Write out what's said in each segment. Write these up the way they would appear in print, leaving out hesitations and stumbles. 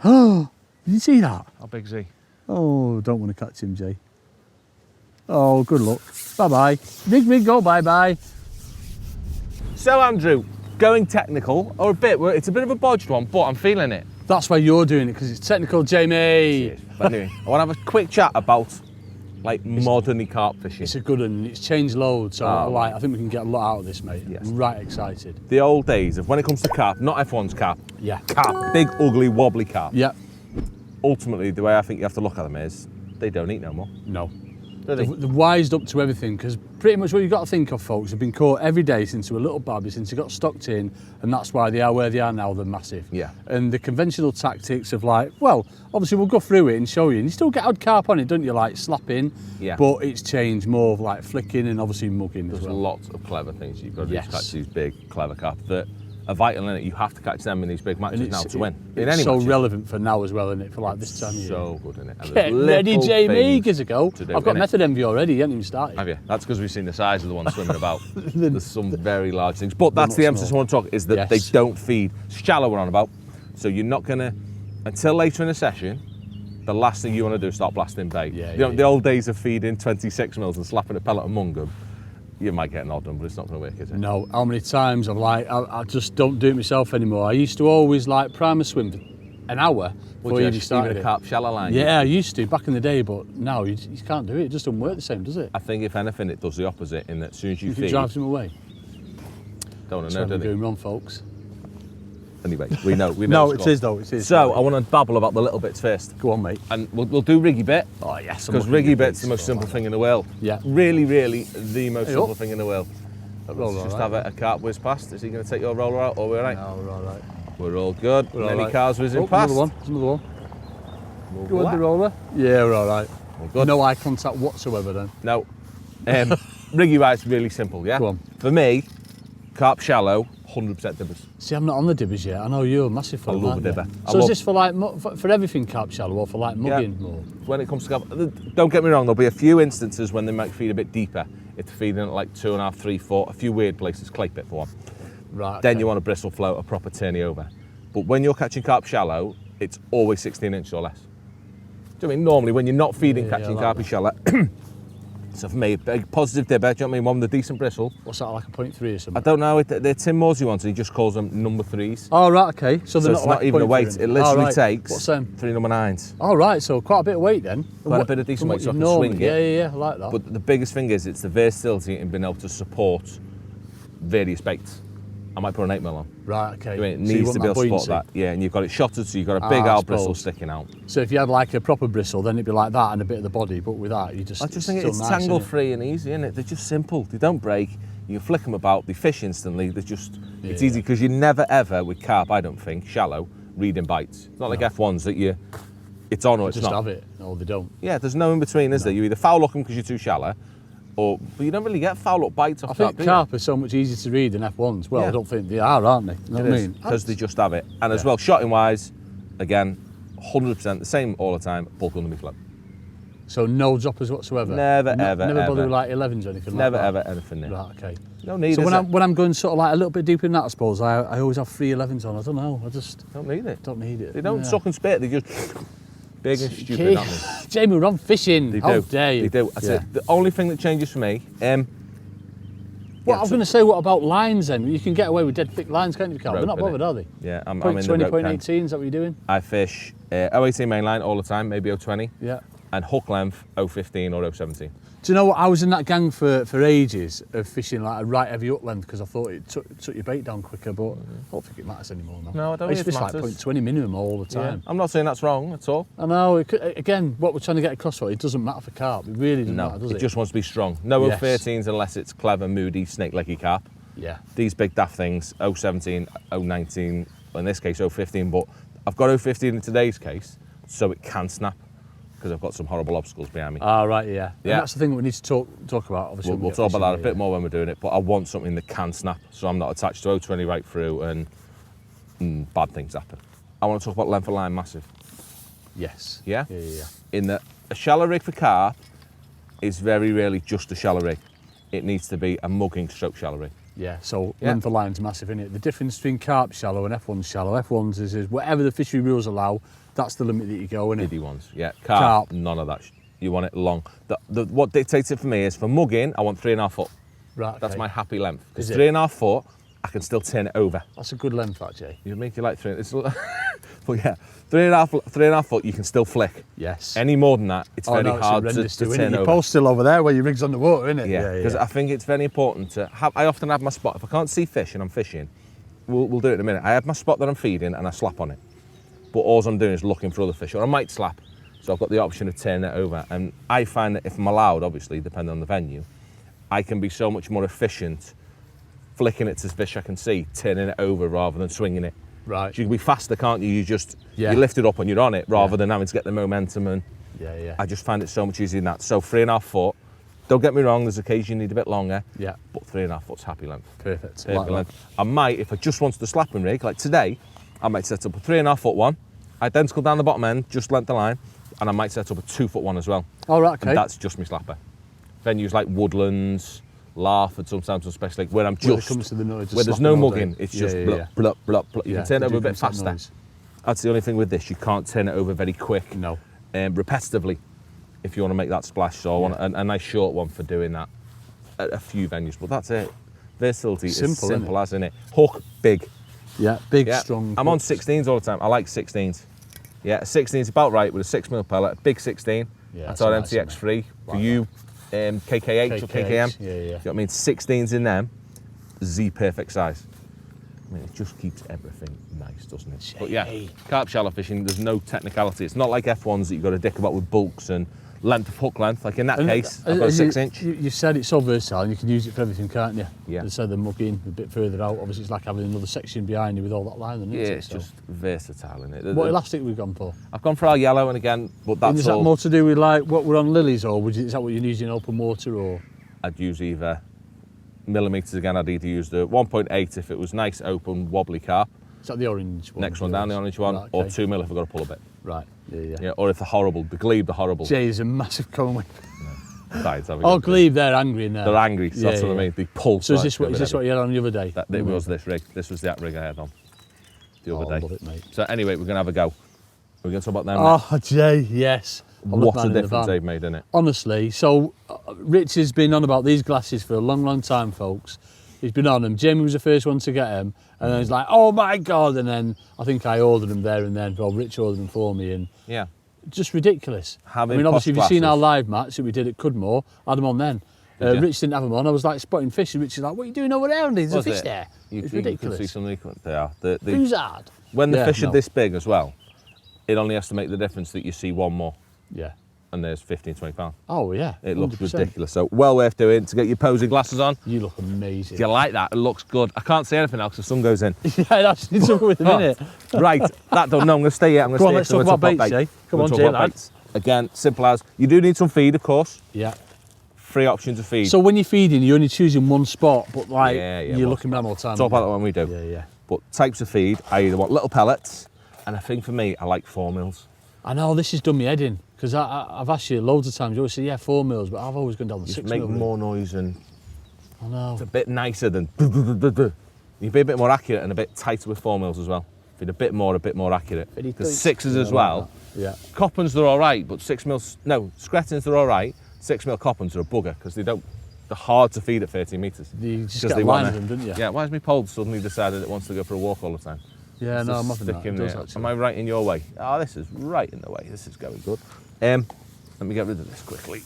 Oh, did you see that? How big's he? Oh, don't want to catch him, Jay. Oh, good luck. Bye-bye. Big go, bye-bye. So, Andrew, going technical, or a bit, it's a bit of a bodged one, but I'm feeling it. That's why you're doing it, because it's technical, Jamie. Cheers. But anyway, I want to have a quick chat about like modern carp fishing. It's a good one. It's changed loads, so I think we can get a lot out of this, mate. Yes. I'm right excited. The old days of when it comes to carp, not F1's carp. Yeah. Carp, big, ugly, wobbly carp. Yeah. Ultimately, the way I think you have to look at them is they don't eat no more. No. Do they? They've wised up to everything, because pretty much what you've got to think of, folks, have been caught every day since they were little babbies, since they got stocked in, and that's why they are where they are now. They're massive. Yeah. And the conventional tactics of like, well, obviously we'll go through it and show you, and you still get odd carp on it, don't you? Like slapping. Yeah. But it's changed more of like flicking and obviously mugging There's as well. lots of clever things you've got to do Yes. to catch these big, clever carp that are vital in it. You have to catch them in these big matches now to win. In It's any so matches. relevant for now as well, isn't it? For like this time of year. So good in it. And Get there's ready, little Jamie. things Gives a go. to do, I've got innit? method envy already. You haven't even started. Have you? That's because we've seen the size of the ones swimming about. There's some very large things. But that's the emphasis I want to talk, is that Yes. they don't feed. Shallow we're on about. So you're not going to, until later in the session, the last thing you want to do is start blasting bait. Yeah, you know, yeah, the old days of feeding 26 mils and slapping a pellet among them, you might get an odd one, but it's not going to work, is it? No, how many times I just don't do it myself anymore. I used to always like prime a swim for an hour before you even started even a it. carp shallow line? Yeah, I used to back in the day, but now you can't do it. It just doesn't work the same, does it? I think if anything, it does the opposite, in that as soon as you It feed, drives them away. don't want That's to know, what do we're they? doing wrong, folks. Anyway, we know. No, the it score. is though. It is. So I want to babble about the little bits first. Go on, mate. And we'll do riggy bit. Oh yes, Because riggy bit's the most simple thing in the world. Yeah. Really, really the most Hey, simple up. thing in the world. Roller, Let's just all have right. a carp whiz past. Is he going to take your roller out, or we're all right? No, we're all right. We're all good. We're all Many right. cars whizzing Oh, past. another one. There's another one. We'll Go on, black. the roller. Yeah, we're all right. We're good. No eye contact whatsoever then. No. Riggy wise, really simple, yeah? Go on. For me, carp shallow, 100% dibbers. See, I'm not on the dibbers yet. I know you're massive for I them, love aren't a you? dibber. I So love- is this for like for everything carp shallow, or for like mugging more? When it comes to carp, don't get me wrong, there'll be a few instances when they might feed a bit deeper. If they're feeding at like 2.5, 3, 4, a few weird places, clay pit for one. Right. Then okay. you want a bristle float, a proper turny over. But when you're catching carp shallow, it's always 16 inches or less. Do you know what I mean? Normally, when you're not feeding Yeah, catching I like carpy shallow, so for me, a big positive dibber, do you know what I mean? One with a decent bristle. What's that, like a 0.3 or I something? don't know, they're Tim Morsey ones, he just calls them number 3s. Oh, right, okay. So So they're it's not, not like even a 0.3 weight, then? it literally Oh, right. takes What's them? 3 number 9s. Oh, right, so quite a bit of weight then. Quite a bit of decent From weight, what so I you can normally- swing it. Yeah, I like that. But the biggest thing is, it's the versatility in being able to support various baits. I might put an 8mm on. Right, okay. I mean, it So you needs want to be able to support buoyancy. that. Yeah, and you've got it shotted, so you've got a big I old bristle suppose. sticking out. So if you had like a proper bristle, then it'd be like that and a bit of the body, but with that, you just. I just think still it's nice, tangle isn't it? free and easy, innit? They're just simple. They don't break. You can flick them about. They fish instantly. They're just. It's Yeah. easy because you never ever with carp, I don't think, shallow, reading bites. It's not like F1s that you. It's on or it's Just not. have it. No, they don't. Yeah, there's no in between, is there? You either foul hook them because you're too shallow, but you don't really get foul hook bites off I carp. think do you? carp are so much easier to read than F1s. Well, Yeah. I don't think they are, aren't they? You know what I mean? Because they just have it. And as Yeah. well, shotting wise, again, 100% the same all the time. Bulk under me float. So no droppers whatsoever. Never, ever, Never bother ever. with like 11s or anything Never like that. ever anything there. Right, okay. No need. So is when it? I'm going sort of like a little bit deeper in that, I suppose I always have 3 11s on. I don't know. I just Don't need it. don't need it. They don't Yeah. suck and spit. They just big and stupid. Okay. Aren't they? Jamie, we're on fishing. They How do. dare you? They do. That's Yeah. it. The only thing that changes for me. Well, I was going to say, what about lines then? You can get away with dead thick lines, can't you, Carl? They're not Rope, innit? bothered, are they? Yeah, I'm Point in 20, the rope point pen. 18, is that what you're doing? I fish 018 mainline all the time, maybe 020, Yeah. and hook length 015 or 017. Do you know what? I was in that gang for ages of fishing like a right heavy up length because I thought it took your bait down quicker, but I don't think it matters anymore now. No, I don't used think to it fish like matters. point 20 minimum all the time. I'm not saying that's wrong at all. I know, again, what we're trying to get across for, it doesn't matter for carp. It really doesn't matter, does it it? just wants to be strong. No Yes. 013s unless it's clever, moody, snake-leggy carp. Yeah. These big daft things, 017, 019, in this case 015, but I've got 015 in today's case, so it can snap, because I've got some horrible obstacles behind me. Ah, right, yeah. Yeah. And that's the thing we need to talk about, obviously. We'll talk about that a bit more when we're doing it, but I want something that can snap, so I'm not attached to 020 right through and bad things happen. I want to talk about length of line massive. Yes. Yeah? Yeah. In that a shallow rig for carp is very rarely just a shallow rig. It needs to be a mugging stroke shallow rig. Yeah, so length of line's massive, isn't it? The difference between carp shallow and F1's shallow. F1's is whatever the fishery rules allow, that's the limit that you go, isn't it? Diddy ones, yeah. Carp, none of that. You want it long. What dictates it for me is for mugging, I want 3.5 foot. Right, okay. That's my happy length. Because 3.5 foot, I can still turn it over. That's a good length, that, Jay. You make it like 3. But yeah, 3.5 foot, you can still flick. Yes. Any more than that, it's very hard to turn Your over. pole's still over there where your rig's on the water, isn't it? Yeah, because I think it's very important to have. I often have my spot. If I can't see fish and I'm fishing, we'll do it in a minute. I have my spot that I'm feeding and I slap on it. But all I'm doing is looking for other fish, or I might slap. So I've got the option of turning it over. And I find that if I'm allowed, obviously, depending on the venue, I can be so much more efficient flicking it to fish I can see, turning it over rather than swinging it. Right. So you can be faster, can't you? You just you lift it up and you're on it rather than having to get the momentum. And I just find it so much easier than that. So 3.5 foot. Don't get me wrong, there's occasions you need a bit longer. Yeah. But 3.5 foot's happy length. Perfect. Length. I might, if I just wanted the slapping rig, like today, I might set up a 3.5 foot one, identical down the bottom end, just length the line, and I might set up a 2 foot one as well. All right, okay. And that's just my slapper. Venues like Woodlands, Larford, sometimes especially where I'm just, comes to the noise, where there's no mugging, it's just blup, blup, blup, blup. You can turn it over a bit faster. That's the only thing with this, you can't turn it over very quick. No. Repetitively, if you want to make that splash. So I want a nice short one for doing that at a few venues, but that's it. Versatility is simple as, isn't it? Hook, big. Yeah, big, strong. I'm on 16s all the time. I like 16s. Yeah, a 16 is about right with a 6mm pellet, a big 16. Yeah, that's our MTX3. For you, KKH or KKM. Yeah, yeah. You know what I mean? 16s in them, Z perfect size. I mean, it just keeps everything nice, doesn't it? But yeah, carp shallow fishing, there's no technicality. It's not like F1s that you've got to dick about with bulks and length of hook length. Like in that case, I've got a 6-inch. You said it's so versatile and you can use it for everything, can't you? Yeah. Instead of the mugging a bit further out, obviously it's like having another section behind you with all that line, isn't it? Yeah, it's just versatile, isn't it? What elastic have we gone for? I've gone for our yellow, and again, but that's all. Is that more to do with like what we're on lilies, or is that what you're using in open water, or? I'd use either millimetres again. I'd either use the 1.8 if it was nice, open, wobbly carp. Is that the orange one? Next one down, the orange one, right, okay. Or 2mm if I've got to pull a bit. Right, yeah. Or if the glebe, the horrible. Jay is a massive cone whip. Oh, glebe, they're angry now. They're angry, so that's what I mean. They pull. So is this what you had on the other day? It was this rig. This was the rig I had on the other day. I love it, mate. So anyway, we're going to have a go. We're going to talk about them. Oh, Jay, yes. What a difference they've made, isn't it? Honestly, so Rich has been on about these glasses for a long, long time, folks. He's been on them. Jamie was the first one to get them, and then he's like, "Oh my God!" And then I think I ordered them there and then. Well, Rich ordered them for me, and just ridiculous. Obviously, if you've seen our live match that we did at Cudmore, I had them on then. Rich didn't have them on. I was like spotting fish, and Rich is like, "What are you doing over there? And there's a fish there." It's ridiculous. You can see some they are. Who's hard? When the fish are this big as well, it only has to make the difference that you see one more. Yeah. And there's 15, 20 pounds. Oh, yeah. It looks 100%. Ridiculous. So, well worth doing to get your posing glasses on. You look amazing. Do you like that? It looks good. I can't say anything else because the sun goes in. Yeah, that's it's over with a minute. Right, that done. No, I'm going to stay here. I'm going to stay here. Let's talk about baits, Jay. Come on, Jay, lads. Again, simple as. You do need some feed, of course. Yeah. 3 options of feed. So when you're feeding, you're only choosing one spot, but like you're looking around all the time. Talk about that when we do. Yeah. But types of feed, I either want little pellets, and I think for me, I like 4 mils. I know, this has done me head in. Because I've asked you loads of times, you always say, 4 mils, but I've always gone down the 6 mil. Make more noise and I know. It's a bit nicer than you'd be a bit more accurate and a bit tighter with 4 mils as well. Feed a bit more accurate. Because 6s as well. Yeah. Coppens, they're all right, but 6 mils, no, Screttins, they're all right. 6 mil Coppens are a bugger because they're hard to feed at 13 metres. You just get a line of them, don't you? Yeah, why has my pole suddenly decided it wants to go for a walk all the time? Yeah, no, I'm having that. It does, actually. Am I right in your way? Oh, this is right in the way. This is going good. Let me get rid of this quickly.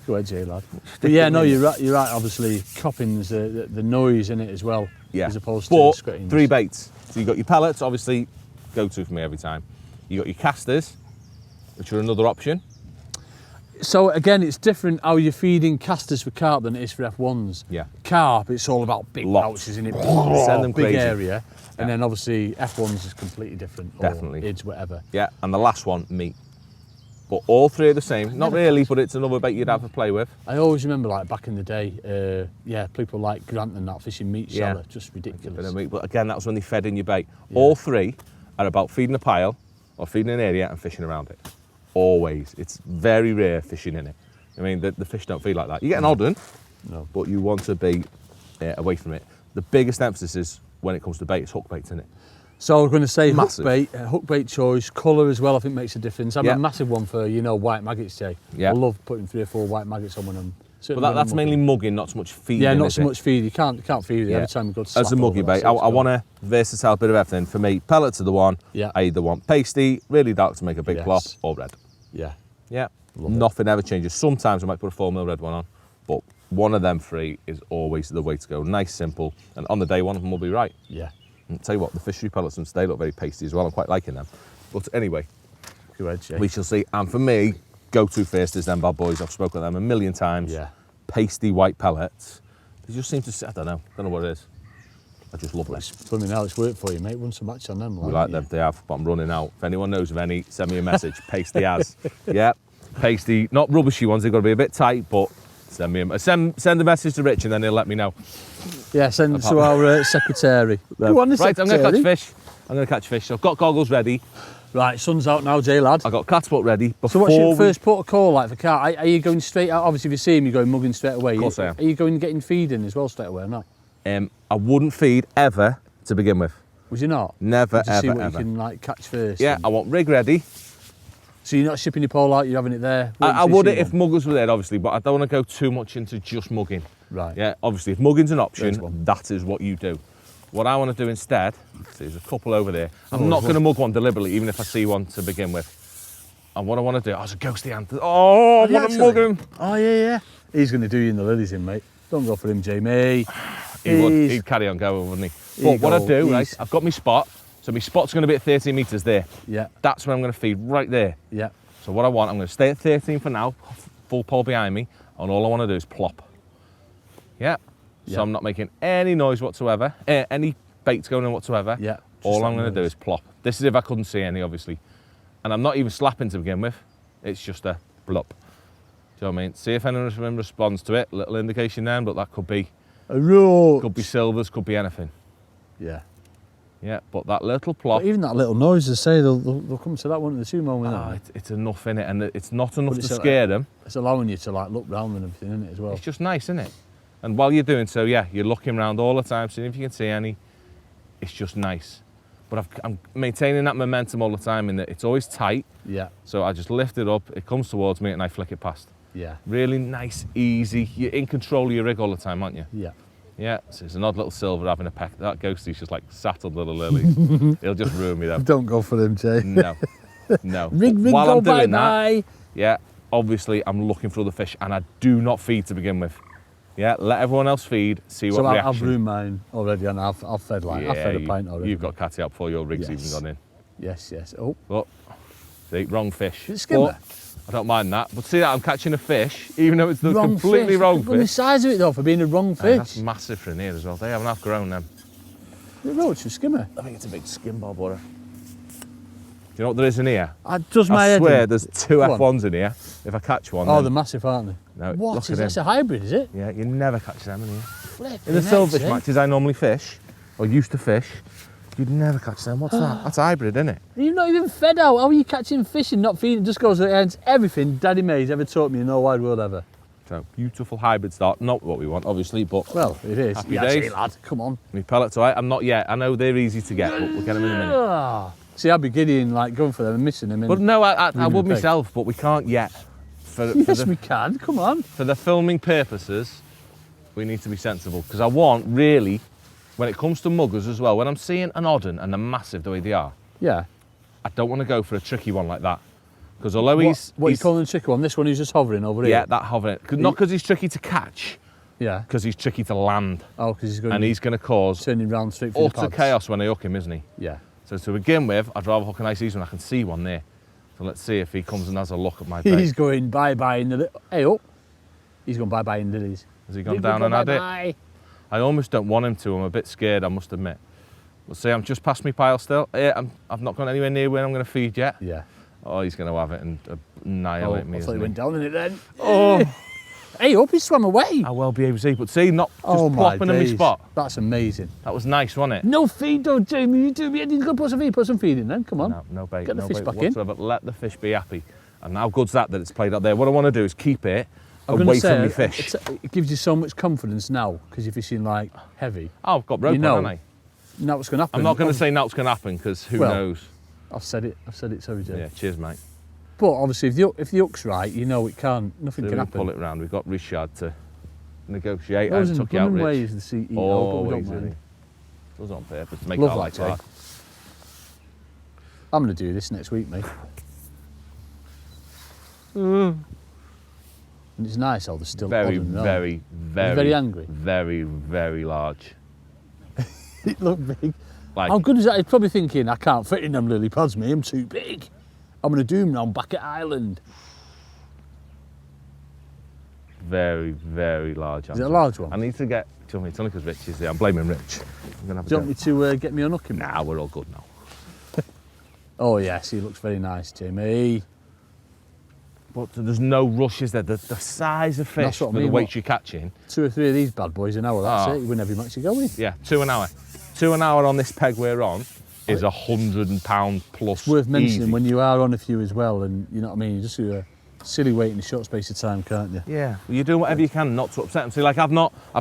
Go ahead, Jay, lad. But yeah, no, you're right. Obviously, coppings, the noise in it as well, as opposed to the screttings. 3 baits. So you've got your pellets, obviously, go-to for me every time. You've got your casters, which are another option. So again, it's different how you're feeding casters for carp than it is for F1s. Yeah. Carp, it's all about big pouches in it, send them big crazy. Area. And then obviously F1s is completely different. Definitely. Or ids, whatever. Yeah, and the last one, meat. But all 3 are the same. Not really, but it's another bait you'd have to play with. I always remember, like, back in the day, people like Grant and that fishing meat shallow, just ridiculous. But again, that was when they fed in your bait. Yeah. All 3 are about feeding a pile or feeding an area and fishing around it. Always. It's very rare fishing in it. I mean, the fish don't feed like that. You get an odd one, but you want to be away from it. The biggest emphasis is when it comes to bait, it's hook baits, isn't it? So I was going to say Massive. hook bait choice, colour as well. I think makes a difference. I'm Yeah. a massive one for white maggots, Jay. Yeah. I love putting 3 or 4 white maggots on when I'm. But that's mainly mugging, not so much feeding. Yeah, not is so it? much feed. You can't feed it every time you go to slap As a muggy over, bait, I want a versatile bit of everything. For me, pellets are the one. Yeah. I either want pasty, really dark to make a big Yes. plop, or red. Yeah. Yeah. Love it. Nothing ever changes. Sometimes I might put a 4mm red one on, but one of them 3 is always the way to go. Nice, simple, and on the day one of them will be right. Yeah. And tell you what, the fishery pellets and they look very pasty as well. I'm quite liking them. But anyway, Go ahead, Jay. we shall see. And for me, go-to first is them bad boys. I've spoken of them a million times. Yeah. Pasty white pellets. They just seem to, I don't know what it is. I just love them. It's funny now. It's worked for you, mate. Run some match on them. We like them, they have, but I'm running out. If anyone knows of any, send me a message. Pasty as. Yeah, pasty, not rubbishy ones, they've got to be a bit tight, but send me a, send a message to Rich and then he'll let me know. Yeah, send it to our secretary. Go on, the Right, I'm going to secretary. catch fish. So I've got goggles ready. Right, sun's out now, Jay, lad. I've got catapult ready. So what's your first port of call like for carp? Are you going straight out? Obviously, if you see him, you're going mugging straight away. Of course I am. Are you going getting feeding as well straight away or not? I wouldn't feed ever to begin with. Was you not? Never, Just see ever, what ever. you can like catch first. Yeah, and- I want rig ready. So you're not shipping your pole out, you're having it there? I would if muggers were there, obviously, but I don't want to go too much into just mugging. Right. Yeah, obviously, if mugging's an There's option, one. that is what you do. What I want to do instead, see, there's a couple over there. I'm Oh, not there's going to mug one deliberately, even if I see one to begin with. And what I want to do, there's a ghosty ant. Oh, I you want to mug him. Oh, yeah. He's going to do you in the lilies in, mate. Don't go for him, Jamie. He'd carry on going, wouldn't he? But what I do, right, I've got my spot. So my spot's going to be at 13 metres there. Yeah, That's where I'm going to feed, right there. yeah. So what I want, I'm going to stay at 13 for now, full pole behind me, and all I want to do is plop. Yeah. So Yeah. I'm not making any noise whatsoever, any baits going on whatsoever. Yeah, just All I'm that going to do noise. is plop. This is if I couldn't see any, obviously. And I'm not even slapping to begin with. It's just a blop. Do you know what I mean? See if anyone responds to it. Little indication then, but that could be A roach. silvers, could be anything. Yeah. Yeah, but that little plop, But even that little noise, they say they'll come to that one at the sumo with that. it's enough in it, and it's not enough But to it's scare them. It's allowing you to like look round and everything, isn't it, as well? It's just nice, isn't it? And while you're doing so, yeah, you're looking around all the time, seeing if you can see any. It's just nice. But I'm maintaining that momentum all the time in that it's always tight. Yeah, So I just lift it up, it comes towards me, and I flick it past. yeah, Really nice, easy. You're in control of your rig all the time, aren't you? yeah. Yeah, so it's an odd little silver having a peck. That ghosty's just like sat on little lilies. He'll just ruin me though. Don't go for him, Jay. No, no. Rig, While go, I'm doing that, bye. yeah, obviously I'm looking for other fish, and I do not feed to begin with. Yeah, let everyone else feed, see what So reaction. I've ruined mine already, and I've fed like I've fed a pint already. You've got catty out before your rig's Yes. even gone in. Yes, yes. Oh, But see, wrong fish. It's skimmer. But I don't mind that. But see that I'm catching a fish, even though it's the wrong completely fish. wrong Look at the fish. size of it though for being a wrong Hey, that's fish. massive for in here as well. They haven't half grown them. The roach, a skimmer. I think it's a big skin bob water. Do you know what there is in here? It does my I head swear in. there's 2 Go on. F1s in here. If I catch one, Oh, then, they're massive, aren't they? no, What look is at this? him. A hybrid, is it? Yeah, you never catch them in here. Flipping In the heck, silverfish eh? matches I normally fish, or used to fish, you'd never catch them. What's that? That's hybrid, isn't it? You've not even fed out. How are you catching fish and not feeding? It just goes against everything Daddy May's ever taught me in the whole wide world ever. So, beautiful hybrid start. Not what we want, obviously, but Well, it is. Happy yeah, days. see, lad. Come on. my pellets, all right? I'm not yet. I know they're easy to get, but we'll get them in a minute. Ah. See, I'd be giddy and like going for them and missing them. But no, I Leaving would the peg. myself, but we can't yet. Yes, we can. Come on. For the filming purposes, we need to be sensible. Because I want, really, when it comes to muggers as well, when I'm seeing an odd 'un and they're massive the way they are, Yeah. I don't want to go for a tricky one like that. Because although What he's... are you calling the tricky one? This one who's just hovering over here? Yeah, that hovering. Not because he's tricky to catch, Yeah. because he's tricky to land. Oh, because he's going And he's going to cause turning round straight for the utter pads. chaos when I hook him, isn't he? Yeah. So to begin with, I'd rather hook a nice easy one. I can see one there. So let's see if he comes and has a look at my bait. He's going bye-bye in the... Hey, up. He's going bye-bye in lilies. Has he gone down and had it? I almost don't want him to. I'm a bit scared, I must admit. We'll see, I'm just past my pile still. Yeah, I've not gone anywhere near where I'm going to feed yet. Yeah. Oh, he's going to have it and Oh, annihilate me, I thought isn't he he? went down in it then. Oh, Hey, up, he swam away. I will be able to see. But see, not just Oh, my plopping in my days. spot. That's amazing. That was nice, wasn't it? No feed though, Jamie. You do. He's going to put some feed. Put some feed in then. Come on. No bait, Get the no fish bait back in. whatsoever. Let the fish be happy. And how good's that it's played out there? What I want to do is keep it I'm gonna away say, from me fish. It gives you so much confidence now because you're fishing like heavy. Oh, I've got rope You know. on, haven't I? Now what's going to happen? I'm not going to say now what's going to happen because who Well, knows? I've said it. Sorry, Jay. Yeah, cheers, mate. But obviously, if the hook's right, you know it can't. Nothing So can we happen. pull it round. We've got Richard to negotiate. Those I are took you out, blooming Rich. ways the sea eat but we don't Always, mind. isn't he? Does it on purpose to make Love our that, life Jay. hard. I'm going to do this next week, mate. And it's nice how they're still Very, odd and wrong. very angry? Very, very large. It looked big. Like, How good is that? He's probably thinking, I can't fit in them lily pads, me. I'm too big. I'm going to do them now. I'm back at Ireland. very, very large. Is it a large one? I need to get. Do you know what I mean? It's only because Rich is there. I'm blaming Rich. I'm gonna have Do you a want me go. to get me unhooking? Nah, we're all good now. Oh, yes, he looks very nice, Jamie. But there's no rush, is there? The size of fish That's for what I the mean, weight what? you're catching. 2 or 3 of these bad boys an hour, that's Oh. it. You win every match you go in. Yeah, 2 an hour. 2 an hour on this peg we're on is £100 plus. It's worth mentioning easy. when you are on a few as well, and you know what I mean, you just do a silly weight in a short space of time, can't you? Yeah, well, you're doing whatever you can not to upset him. See, like I've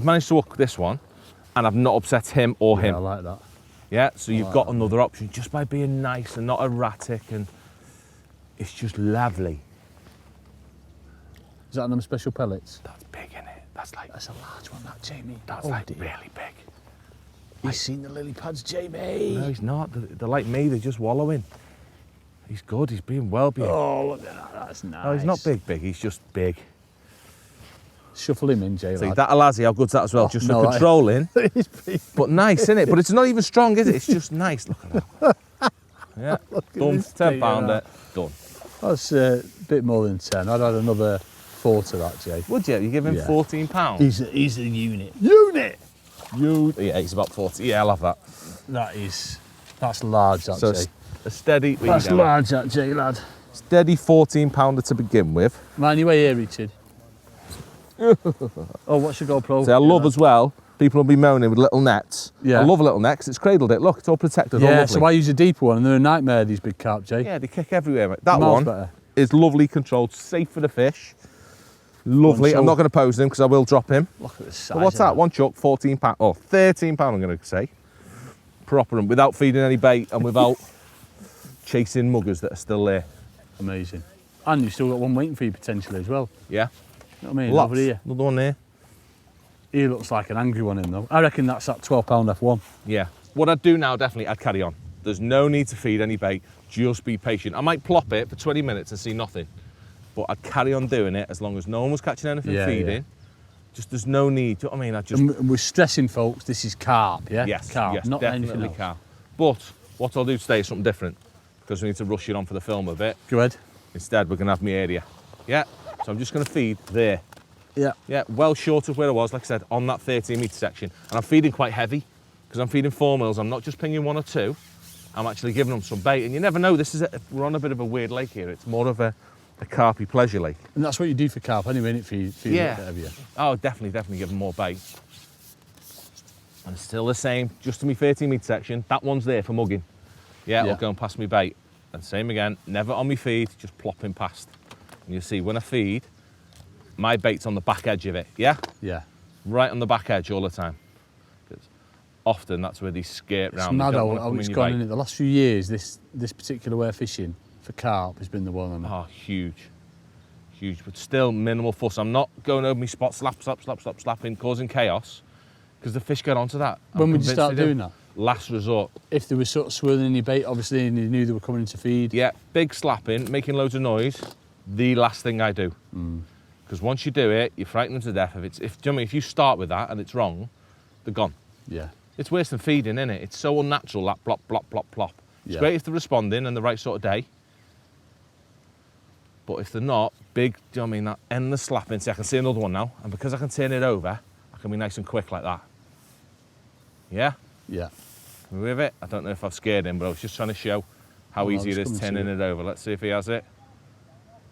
managed to hook this one, and I've not upset him or Yeah, him. I like that. Yeah, so you've got another option just by being nice and not erratic, and it's just lovely. Is that on them special pellets? That's big, isn't it? That's That's a large one, that, Jamie. that's Oh, like dear. really big. He's seen the lily pads, Jamie. No, he's not. They're like me. They're just wallowing. He's good. He's being well behaved. Oh, look at that. That's nice. No, he's not big. He's just big. Shuffle him in, Jay. See, lad. that Alazi, how good's that as well? Just no, for that- controlling, He's big. but nice, isn't it? But it's not even strong, is it? It's just nice. Look at that. Yeah, done. this £10 done. That's a bit more than 10. I'd add another 4 to that, Jay. Would you? You give him Yeah. £14? He's a unit. Unit! Yeah, he's about 40. Yeah, I'll have that. That's large, that, So Jay. a steady, That's large, that, Jay, lad. steady £14 to begin with. Man, you way here, Richard. Oh, what's your GoPro? See, I love as well. People will be moaning with little nets. Yeah. I love a little net 'cause it's cradled it. Look, it's all protected. all Yeah, lovely. so I use a deeper one, and they're a nightmare, these big carp, Jay. Yeah, they kick everywhere, mate. That Miles one better. is lovely controlled, safe for the fish. Lovely. One I'm not chuck. going to pose him because I will drop him. Look at the size. But what's of that? One chuck, £14. Oh, £13, I'm going to say. Proper and without feeding any bait and without chasing muggers that are still there. Amazing. And you've still got one waiting for you potentially as well. Yeah. You know what I mean? Lots. Over here. Another one there. He looks like an angry one in though. I reckon that's that £12 F1. Yeah. What I'd do now, definitely, I'd carry on. There's no need to feed any bait. Just be patient. I might plop it for 20 minutes and see nothing. But I'd carry on doing it as long as no one was catching anything Yeah, feeding. yeah. Just there's no need. Do you know what I mean? I just And we're stressing, folks, this is carp, yeah? yes, Carp, yes, not anything definitely else. carp. But what I'll do today is something different because we need to rush it on for the film a bit. Go ahead. Instead, we're gonna have my area. Yeah. So I'm just gonna feed there. Yeah. Yeah, well short of where I was, like I said, on that 13-metre section. And I'm feeding quite heavy because I'm feeding 4 mils. I'm not just pinging 1 or 2. I'm actually giving them some bait. And you never know, we're on a bit of a weird lake here. It's more of a carpy pleasure lake. And that's what you do for carp anyway, innit? Feed Yeah. a bit heavier. Oh, definitely give them more bait. And it's still the same, just to my 13-metre section. That one's there for mugging. Yeah, Yeah. I'll go and pass me bait. And same again, never on me feed, just plopping past. And you'll see when I feed, my bait's on the back edge of it, yeah? Yeah. Right on the back edge all the time. 'Cause often that's where they skirt It's round. mad They don't how wanna come it's in your gone bait. in it. The last few years, this particular way of fishing for carp has been the one. Oh, huge. Huge, but still minimal fuss. I'm not going over my spot, slapping, causing chaos, because the fish get onto that. I'm When would you convinced start they do. doing that? Last resort. If they were sort of swirling in your bait, obviously, and you knew they were coming in to feed. Yeah, big slapping, making loads of noise, the last thing I do. Because once you do it, you frighten them to death. Do you know what I mean? If you start with that and it's wrong, they're gone. Yeah. It's worse than feeding, isn't it? It's so unnatural, that plop, plop, plop, plop. It's Yeah. great if they're responding and the right sort of day. But if they're not, big, do you know what I mean? That endless slapping. See, I can see another one now. And because I can turn it over, I can be nice and quick like that. Yeah? Yeah. You with it? I don't know if I've scared him, but I was just trying to show how Oh, easy it's it is coming to turning you. it over. Let's see if he has it.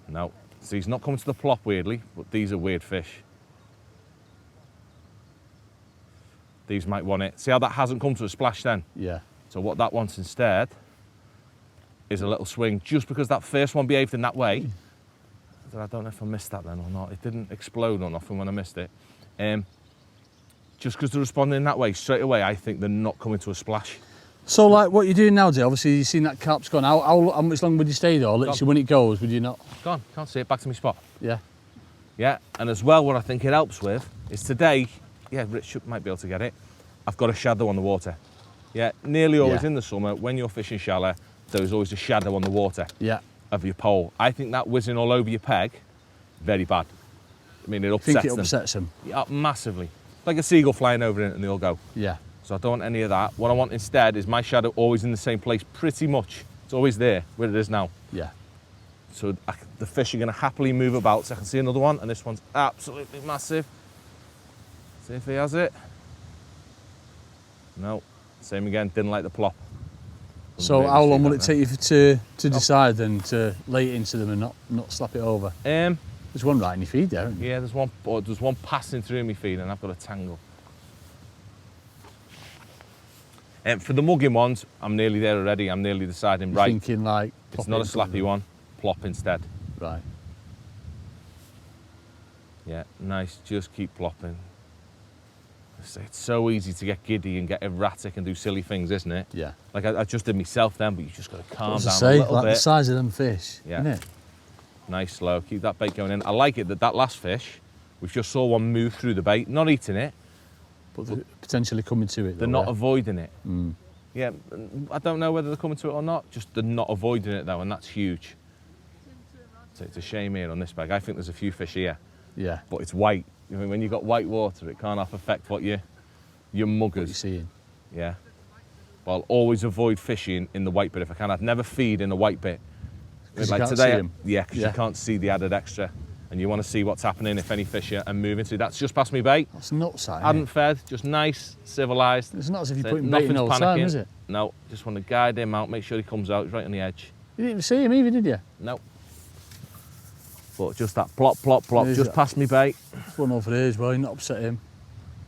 No. So he's not coming to the plop weirdly, but these are weird fish. These might want it. See how that hasn't come to a splash then? Yeah. So what that wants instead is a little swing, just because that first one behaved in that way. I don't know if I missed that then or not. It didn't explode or nothing when I missed it. Just because they're responding that way, straight away, I think they're not coming to a splash. So, like, what you're doing now, Jay, obviously you've seen that carp's gone. How much longer would you stay there? Literally, when it goes, would you not? Gone, can't see it, back to my spot. Yeah. Yeah, and as well, what I think it helps with is today, yeah, Rich might be able to get it, I've got a shadow on the water. Yeah, nearly always in the summer, when you're fishing shallow, there's always a shadow on the water of your pole. I think that whizzing all over your peg, very bad. I mean, it upsets them. Think it upsets them? Yeah, massively. Like a seagull flying over it and they all go. Yeah. So I don't want any of that. What I want instead is my shadow always in the same place, pretty much. It's always there, where it is now. Yeah. So the fish are going to happily move about. So I can see another one, and this one's absolutely massive. See if he has it. No, same again, didn't like the plop. So how long will it take you to decide then to lay it into them and not slap it over? There's one right in your feed there, isn't there? Yeah, there's one passing through my feed, and I've got a tangle. For the mugging ones, I'm nearly there already. I'm nearly deciding, right. Thinking like... It's not a slappy one, plop instead. Right. Yeah, nice, just keep plopping. It's so easy to get giddy and get erratic and do silly things, isn't it? Yeah. Like I just did myself then, but you just got to calm down a little like bit. The size of them fish, yeah. Isn't it? Nice, slow, keep that bait going in. I like it that last fish, we just saw one move through the bait, not eating it. But they're potentially coming to it. They're not avoiding it. Mm. Yeah, I don't know whether they're coming to it or not, just they're not avoiding it though, and that's huge. So it's a shame here on this bag. I think there's a few fish here. Yeah. But it's white. I mean, when you've got white water, it can't half affect what your muggers. What you're seeing. Yeah. Well, I'll always avoid fishing in the white bit if I can. I'd never feed in the white bit. Like you today, yeah, because you can't see the added extra, and you want to see what's happening if any fish are moving. So that's just past me bait. That's nuts, that, Hadn't fed, just nice, civilised. It's not as if you're putting bait in all the time, is it? No, just want to guide him out, make sure he comes out. He's right on the edge. You didn't even see him either, did you? No. But just that plop, plop, plop, just past me bait. One over there as well, you're not upset him.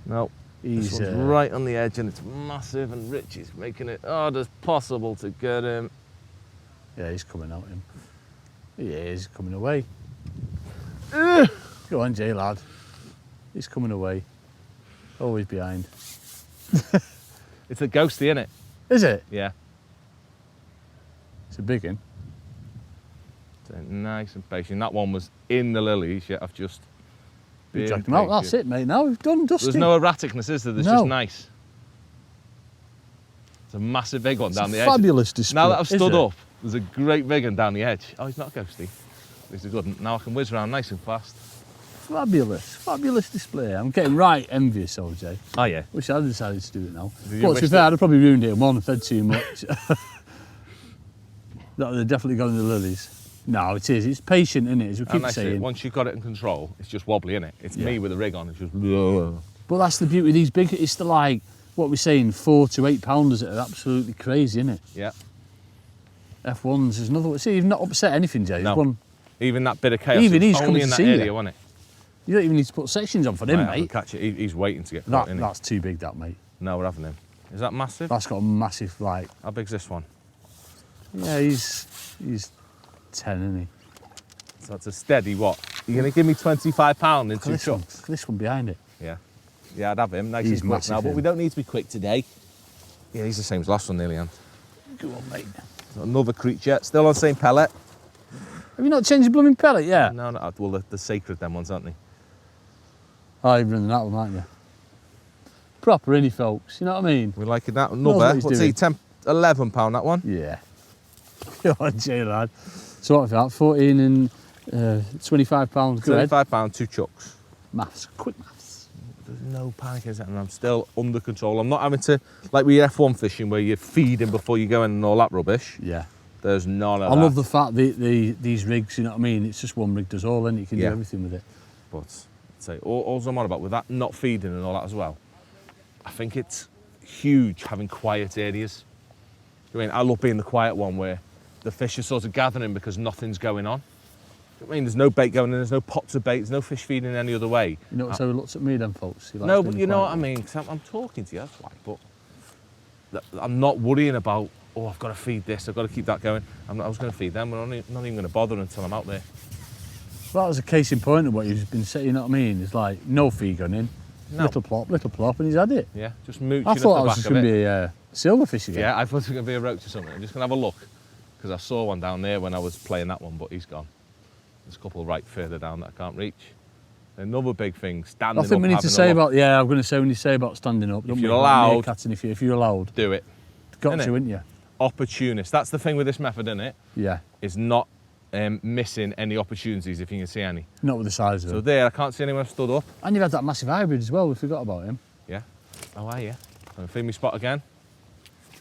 No. This one's right on the edge and it's massive, and Richie's making it hard as possible to get him. Yeah, he's coming out him. He is coming away. Go on, Jay, lad. He's coming away. Always behind. It's a ghosty, isn't it? Is it? Yeah. It's a big one. So nice and patient. That one was in the lilies, yet I've just... You dragged him out, that's it, mate. Now we've done dusty. There's no erraticness, is there? There's just nice. It's a massive big one down the edge. Fabulous display. Now that I've stood up, there's a great big one down the edge. Oh, he's not a ghosty. He's a good one. Now I can whiz around nice and fast. Fabulous display. I'm getting right envious, OJ. Oh, yeah. Wish I'd decided to do it now. But to be fair, I'd have probably ruined it in one and fed too much. They've definitely got in the lilies. No, it is. It's patient, isn't it? As we keep saying. Once you've got it in control, it's just wobbly, isn't it? It's me with a rig on. It's just... But that's the beauty of these big... It's the, like, what we're saying, 4 to 8 pounders that are absolutely crazy, isn't it? Yeah. F1s, there's another one. See, you've not upset anything, Jay. No. One... Even that bit of chaos. Even he's only coming in to that see area, you. wasn't it? You don't even need to put sections on for him, mate. Catch it. He's waiting to get caught, isn't he? That's too big, that, mate. No, we're having him. Is that massive? That's got a massive, like... How big's this one? Yeah, he's 10, isn't he? So that's a steady what? You're going to give me £25 in 2 chucks? Look at this one behind it. Yeah. Yeah, I'd have him. Nice He's and quick massive, now, but him. we don't need to be quick today. Yeah, he's the same as last one, nearly, Ant. Go on, mate. Another creature, still on the same pellet. Have you not changed the blooming pellet yet? No, well, the sacred them ones, aren't they? Oh, you've run that one, aren't you? Proper, innit, folks? You know what I mean? We're liking that. Knows what Another, he's what's he, doing. £11 that one? Yeah. Go on, Jay, lad. So what have you got? 14 and £25. Go ahead. £25, 2 chucks. Maths, quick maths. There's no panic, is it? And I'm still under control. I'm not having to, like with your F1 fishing where you're feeding before you go in and all that rubbish. Yeah. There's none of I that. love the fact that these rigs, you know what I mean? It's just one rig does all, and you can do everything with it. But I'd say all I'm on about with that not feeding and all that as well, I think it's huge having quiet areas. I mean, I love being the quiet one where the fish are sort of gathering because nothing's going on. I mean, there's no bait going in, there's no pots of bait, there's no fish feeding any other way. You notice how he looks at me then, folks? No, but you know what I mean, 'cause I'm talking to you, that's why. But I'm not worrying about, oh, I've got to feed this, I've got to keep that going. I was going to feed them, we're not even going to bother until I'm out there. Well, that was a case in point of what you've been saying, you know what I mean? It's like, no feed gun in, No. little plop, and he's had it. Yeah, just mooching I at thought the that was back just of going to it. be a silverfish again. Yeah, I thought it was going to be a roach or something. I'm just going to have a look, because I saw one down there when I was playing that one, but he's gone. There's a couple right further down that I can't reach. Another big thing, standing I think up, we need to having a say look. about, I'm going to say when you say about standing up, don't you're we? Like allowed- meerkatting, if you're allowed. Do it. Got Innit? to, wouldn't you? Opportunist. That's the thing with this method, isn't it? Yeah. Is not missing any opportunities if you can see any. Not with the size of So it. there, I can't see anyone stood up. And you've had that massive hybrid as well, we forgot about him. Yeah. Oh, are you? I'm feed me spot again.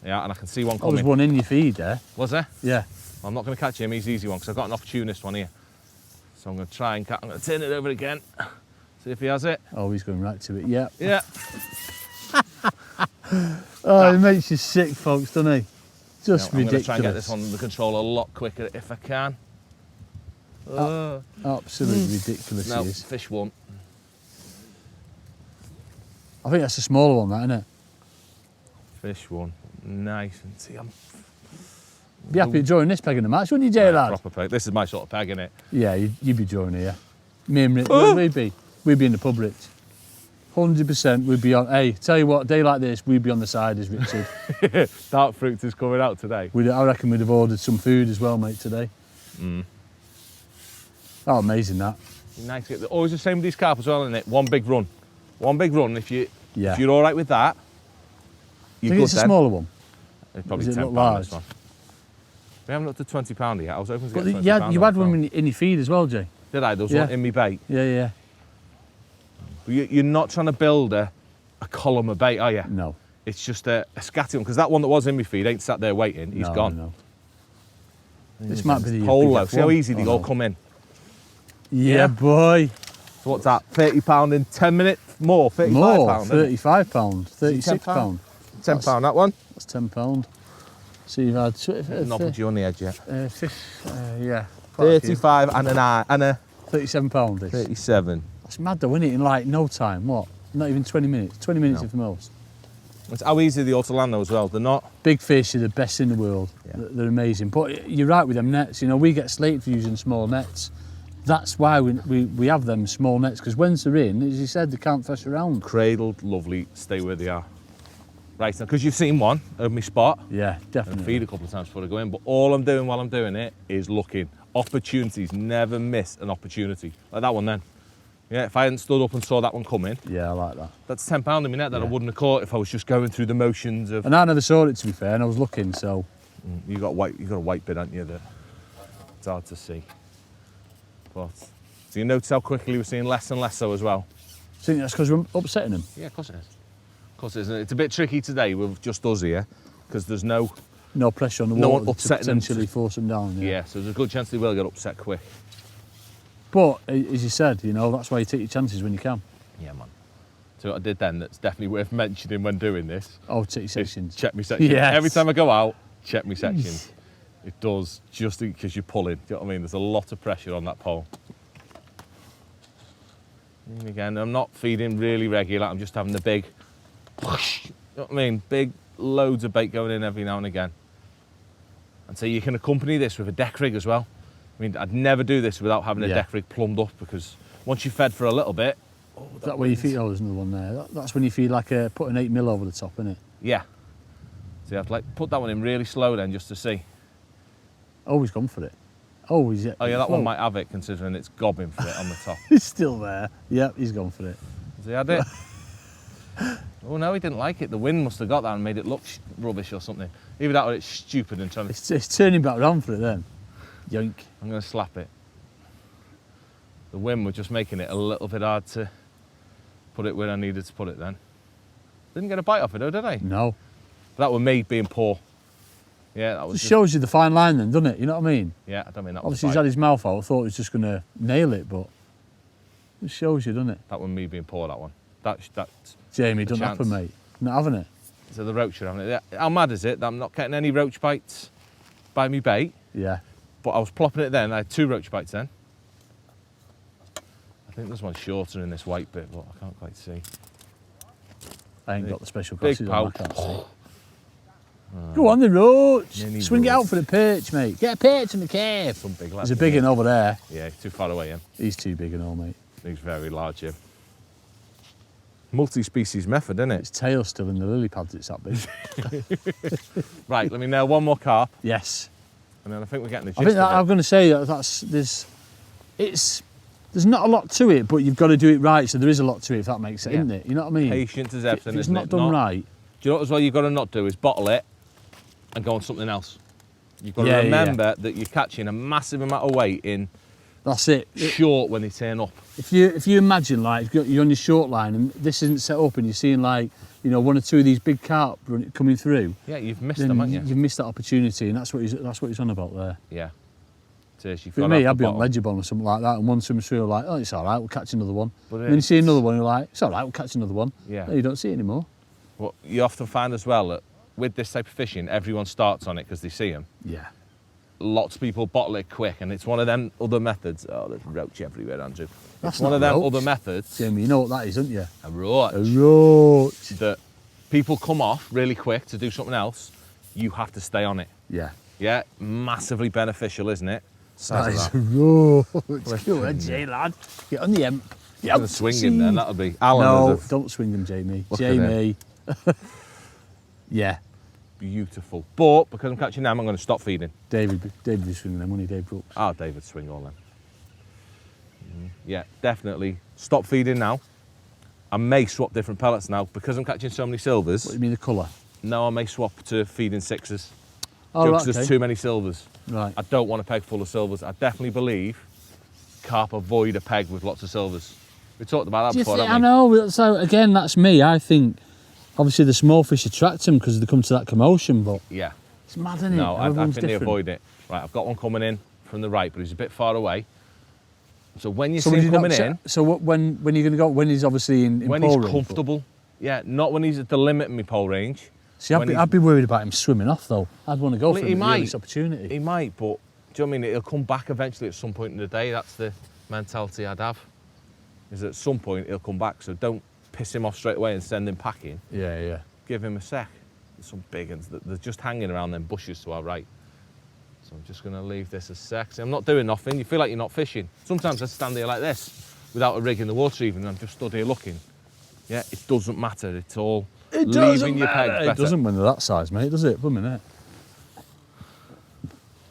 Yeah, and I can see one There was coming. one in your feed there. Was there? Yeah. I'm not going to catch him, he's the easy one, because I've got an opportunist one here. So I'm going to try and I'm going to turn it over again. See if he has it. Oh, he's going right to it, yeah. Yeah. Oh, he makes you sick, folks, doesn't he? Just I'm going to ridiculous. try and get this on the control a lot quicker if I can. Absolutely ridiculous No, he is. fish won't. I think that's a smaller one, that, isn't it? Fish one. Nice. And see, I'm Be happy drawing this peg in the match, wouldn't you, Jay, lad? proper peg. This is my sort of peg, innit? Yeah, you'd be drawing here. Me and Rich, Oh! we'd be in the pub, Rich. 100% we'd be on, hey, tell you what, a day like this, we'd be on the side as Richard. Dark fruit is coming out today. I reckon we'd have ordered some food as well, mate, today. Oh, amazing that. Nice to get always the same with these carp as well, isn't it? One big run. One big run. If you're all right with that, you're I think good it's a then. smaller one. It's probably Does it £10 look large? this one. We haven't looked at £20 yet. I was hoping to But get £20. you had one in your feed as well, Jay. Did I? There was Yeah. one in me bait. Yeah. But you're not trying to build a column of bait, are you? No. It's just a scatty one, because that one that was in me feed ain't sat there waiting. He's no, gone. No. This might be the Polo. big See how F1. easy they Oh, all no. come in. Yeah, boy. So what's that? £30 in 10 minutes? More? £35? More. isn't it? £35, £36. £10 that one? That's £10. So you've had Not you on the edge yet. fish, yeah. quite a few. 35 and a £37. This. 37. That's mad though, isn't it? In like no time. What? Not even 20 minutes. 20 minutes No. at the most. It's how easy they are to land though as well. They're not. Big fish are the best in the world. Yeah. They're amazing. But you're right with them nets. You know, we get slated for using small nets. That's why we have them small nets, because once they're in, as you said, they can't fish around. Cradled, lovely, stay where they are. Right, now, because you've seen one of my spot, Yeah, and definitely. feed a couple of times before I go in, but all I'm doing while I'm doing it is looking. Opportunities, never miss an opportunity. Like that one then. Yeah, if I hadn't stood up and saw that one coming, Yeah, I like that. that's £10 in my net that I Yeah. wouldn't have caught if I was just going through the motions of. And I never saw it, to be fair, and I was looking, so. You got a white bit, haven't you? That it's hard to see. But do you notice how quickly we're seeing less and less so as well? I think that's because we're upsetting them. Yeah, of course it is. Of course it is. It's a bit tricky today with just us here, because there's no. No pressure on the No water one to upsetting them. potentially force them down. Yeah, so there's a good chance they will get upset quick. But as you said, you know, that's why you take your chances when you can. Yeah, man. So what I did then that's definitely worth mentioning when doing this. Oh, take your is sections. check my section. Yes. Every time I go out, check my sections. It does, just because you're pulling. Do you know what I mean? There's a lot of pressure on that pole. And again, I'm not feeding really regular. I'm just having the big, whoosh, you know what I mean? Big loads of bait going in every now and again. And so you can accompany this with a deck rig as well. I mean, I'd never do this without having a Yeah. deck rig plumbed up, because once you've fed for a little bit, That way you feed, oh, there's another one there. That's when you feed like put an 8mm over the top, isn't it? yeah. So you have to like put that one in really slow then, just to see. Oh, he's gone for it. Oh, he's Oh yeah, that one might have it, considering it's gobbing for it on the top. He's still there. Yep, he's gone for it. Has he had it? Oh no, he didn't like it. The wind must have got that and made it look rubbish or something. Either that or it's stupid and trying to. It's turning back around for it then. Yoink. I'm going to slap it. The wind was just making it a little bit hard to put it where I needed to put it then. Didn't get a bite off it though, did I? No. That was me being poor. Yeah, that was Just just, shows you the fine line then, doesn't it? You know what I mean? yeah, I don't mean that Obviously was he's a had bite. his mouth out. I thought he was just going to nail it, but it shows you, doesn't it? That was me being poor, that one. That's Jamie, A doesn't chance. happen, mate. Not having it. so the roach are having it. Yeah, how mad is it that I'm not getting any roach bites by me bait? Yeah. But I was plopping it then. I had 2 roach bites then. I think there's one shorter in this white bit, but I can't quite see. I ain't got the special Big glasses on, I pouch. can't see. Go on the roach. Mini Swing it out roach. for the perch, mate. Get a perch in the cave. Some big lad. There's a big one over there. Yeah, he's too far away, him. He's too big and all, mate. He's very large, him. Multi-species method, isn't it? Its tail's still in the lily pads, it's that big. Right, let me nail one more carp, Yes. and then I think we're getting the gist I think that, of it. I'm going to say that there's not a lot to it, but you've got to do it right, so there is a lot to it, if that makes sense, Yeah. isn't it? You know what I mean? Patience is everything, If it's isn't not it? done right. Do you know what as well you've got to not do is bottle it and go on something else. You've got to Yeah, remember that you're catching a massive amount of weight in That's it. short when they turn up. If you imagine, like, you're on your short line and this isn't set up and you're seeing, like, you know, one or two of these big carp coming through, Yeah, you've missed then them, haven't you? you've missed that opportunity, and that's what he's on about there. Yeah. It is, you've For got me, to have I'd the be on bottle. Ledgerbone or something like that, and one swims through, like, oh, it's all right, we'll catch another one. But And then you see another one, you're like, it's all right, we'll catch another one. Yeah. No, you don't see it anymore. Well, you often find as well that with this type of fishing, everyone starts on it because they see them. Yeah. Lots of people bottle it quick, and it's one of them other methods. Oh, there's roach everywhere, Andrew. That's It's one not of them roach. other methods. Jamie, you know what that is, don't you? A roach. A roach. That people come off really quick to do something else. You have to stay on it. Yeah. Yeah, massively beneficial, isn't it? That Size is of a roach. Go on, Jay, lad. Get on the emp. Get I'm up swing to him then, sea. that'll be Alan. No, is a don't swing him, Jamie. Look at Jamie. Yeah. beautiful. But because I'm catching them, I'm going to stop feeding. David was swinging them, wasn't he, Dave Brooks? Oh, David, swing all them. Yeah, definitely. Stop feeding now. I may swap different pellets now because I'm catching so many silvers. What do you mean, the colour? No, I may swap to feeding sixes. Oh, Because right, there's okay. too many silvers. Right. I don't want a peg full of silvers. I definitely believe carp avoid a peg with lots of silvers. We talked about that Do you before, think, I haven't know, so again, that's me. I think, obviously, the small fish attract them because they come to that commotion, but we? Yeah. it's mad, isn't it? No, I Everyone's think they different. avoid it. Right, I've got one coming in from the right, but he's a bit far away. So when you So see when him you coming not- in, So when are you going to go? When he's obviously in when pole he's range, but- comfortable, yeah, not when he's at the limit of my pole range. See, when I'd be worried about him swimming off though. I'd want to go Well, for he him at the might. earliest opportunity. He might, but do you know what I mean? He'll come back eventually at some point in the day. That's the mentality I'd have. Is at some point he'll come back. So don't piss him off straight away and send him packing. Yeah, yeah. Give him a sec. There's some big ones that they're just hanging around them bushes to our right. So I'm just going to leave this a sec. See, I'm not doing nothing. You feel like you're not fishing. Sometimes I stand here like this without a rig in the water even, and I'm just stood here looking. Yeah, it doesn't matter. It's all leaving your pegs better. It doesn't when they're that size, mate, does it? Blooming it.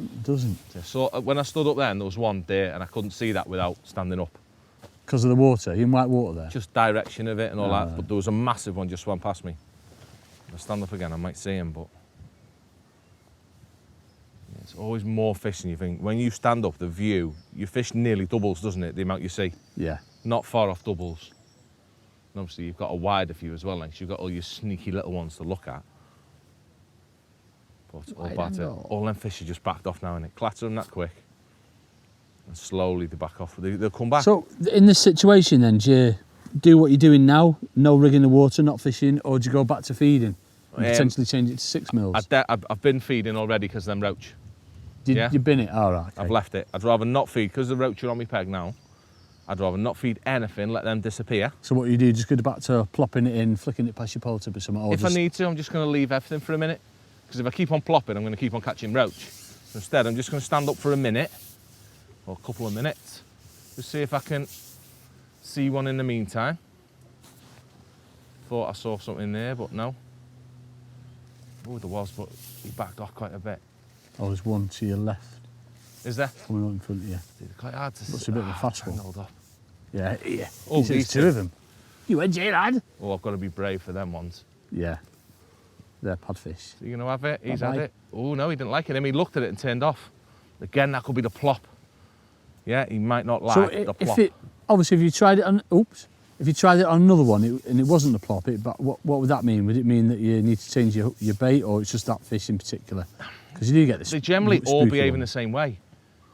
It doesn't. So when I stood up there, and there was one there, and I couldn't see that without standing up. Because of the water. You in white water there. Just direction of it and all Ah. that. But there was a massive one just swam past me. If I stand up again, I might see him, but yeah, it's always more fish than you think. When you stand up, the view, your fish nearly doubles, doesn't it? The amount you see. Yeah. Not far off doubles. And obviously you've got a wider view as well, like you've got all your sneaky little ones to look at. But all Wide about it. angle. All them fish are just backed off now, innit? Clatter them that quick. And slowly they back off. They'll come back. So in this situation then, do you do what you're doing now? No rig in the water, not fishing, or do you go back to feeding? And potentially change it to 6 mils? I've been feeding already because of them roach. yeah. You've been it? All right. Okay. I've left it. I'd rather not feed, because the roach are on my peg now, I'd rather not feed anything, let them disappear. So what you do, just go back to plopping it in, flicking it past your pole tip or something? Or If I need to, I'm just going to leave everything for a minute. Because if I keep on plopping, I'm going to keep on catching roach. So instead, I'm just going to stand up for a minute, or a couple of minutes, to see if I can see one in the meantime. Thought I saw something there, but no. Oh, there was, but he backed off quite a bit. Oh, there's one to your left Is there? coming up in front of you. It's quite hard to Looks a bit of a fast one. Hold up. Yeah, yeah. Oh, There's these two two. of them. You a J lad? Oh, I've got to be brave for them ones. Yeah. They're padfish. So you going to have it? He's had Bye-bye. it. Oh, no, he didn't like it. He looked at it and turned off. Again, that could be the plop. Yeah, he might not like So the if plop. it, obviously if you tried it on, if you tried it on another one and it wasn't the plop, but what would that mean? Would it mean that you need to change your bait, or it's just that fish in particular? Because you do get this. They generally all spooky behave in one. the same way.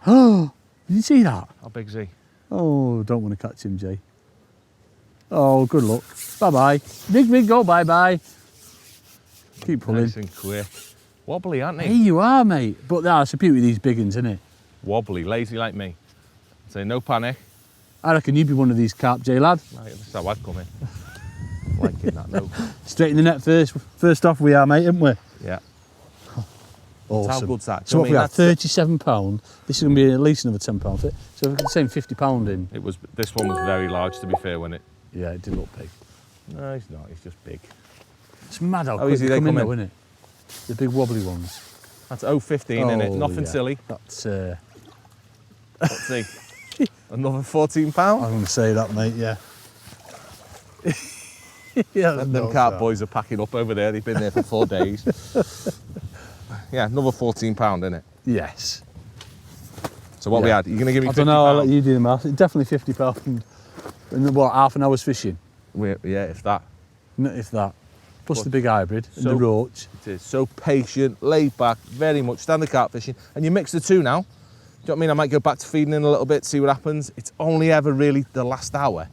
Oh, did you see that? How big's he? Oh, don't want to catch him, Jay. Oh, good luck. Bye-bye. Big go, bye-bye. Keep pulling. Nice and quick. Wobbly, aren't Hey, they? you are, mate. But that's the beauty of these big ones, isn't it? Wobbly, lazy like me. Say no panic. I reckon you'd be one of these carp, Jay lad. Right, that's how I'd come in. Liking that, no. Straight in the net first. First off, we are, mate, aren't we? Yeah. Awesome. How good's that? So what we had, That's- £37. This is going to be at least another £10. So if we can save £50 in. This one was very large, to be fair, wasn't it? Yeah, it did look big. No, he's not. He's just big. It's mad how How quick easy they they come in come though, in. isn't it? The big wobbly ones. That's 0.15 in it. Nothing yeah. silly. That's, Let's see. Another £14. I'm going to say that, mate, yeah. Yeah, Them Carp boys are packing up over there. They've been there for 4 days. Yeah, another £14 in it. Yes. So what we Yeah. had? You're going to give me I £50? don't know, I'll let you do the math. Definitely £50. And what, half an hour's fishing? Yeah, if that. Not if that. Plus But- the big hybrid and the so- roach. It is. So patient, laid back, very much standard carp fishing. And you mix the two now. Do you know what I mean? I might go back to feeding in a little bit, see what happens. It's only ever really the last hour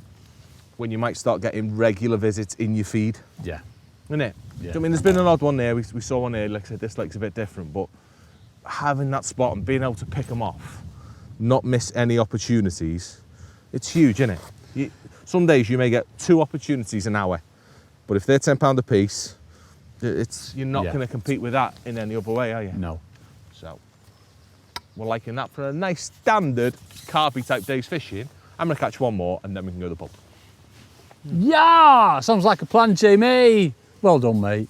when you might start getting regular visits in your feed, Yeah. isn't it? Yeah. Do you know what I mean? There's been an odd one there. We saw one there, like I said, this lake's a bit different, but having that spot and being able to pick them off, not miss any opportunities, it's huge, isn't it? Some days you may get 2 opportunities an hour, but if they're £10 a piece, you're not Yeah. going to compete with that in any other way, are you? No. So we're liking that for a nice standard carpy type day's fishing. I'm going to catch one more and then we can go to the pub. Yeah! Sounds like a plan, Jamie. Well done, mate.